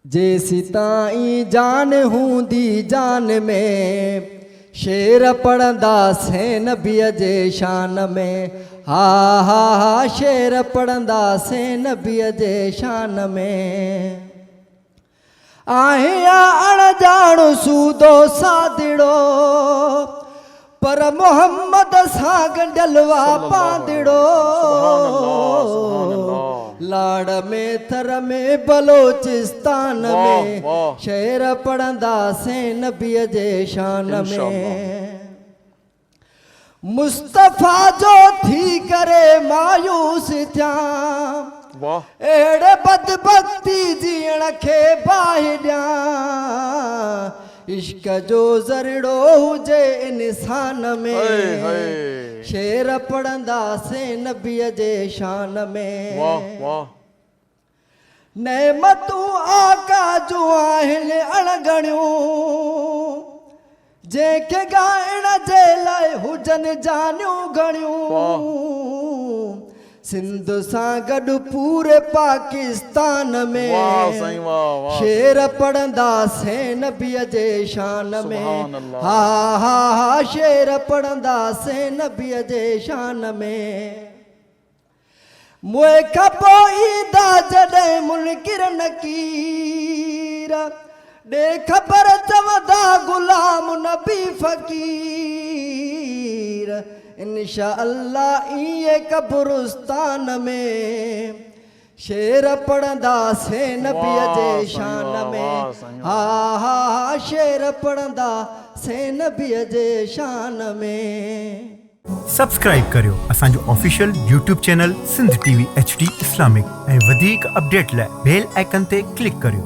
जेसी ताई जान हूंदी जान में शेर पढ़ंदा से नबीअ जे शान में। हा हा हा शेर पढ़ंदा से नबीअ जे शान में। आहिया अणजाणु सूदो सादिड़ो पर मोहम्मद सां गंढलवा पांदिड़ो। लाड़ में थर में बलोचिस्तान में शेर पढ़ंदा से नबीअ जे शान में। मुस्तफ़ा जो थी करे मायूस थिया एड़े बदबख्ती जीअण खे बाहि ॾियां। इश्क जो ज़रिड़ो हुजे इंसान में शेर पढ़ंदा से नबीअ जे शान में। नेमतूं आका जूं आहिनि अणगणियूं जंहिंखे ॻाइण जे लाइ हुजनि जानियूं घणियूं। सिंध सां गॾु पूरे पाकिस्तान में शेर पढ़ंदा से नबीअ जे शान में। हा हा हा शेर पढ़ंदा से नबीअ जे शान में। मुए खां पोइ ईंदा जॾहिं मुनकिर नकीर ॾे ख़बर चवंदा गुलाम नबी फ़कीर। इंशा अल्लाह इए कब्रिस्तान में शेर पढ़ंदा से नबीअ जे शान में। हा हा हा शेर पढ़ंदा से नबीअ जे शान में। सब्सक्राइब करियो असांजो official YouTube channel Sindh TV HD Islamic ऐं वधीक अपडेट लाइ बेल आइकन ते क्लिक करियो।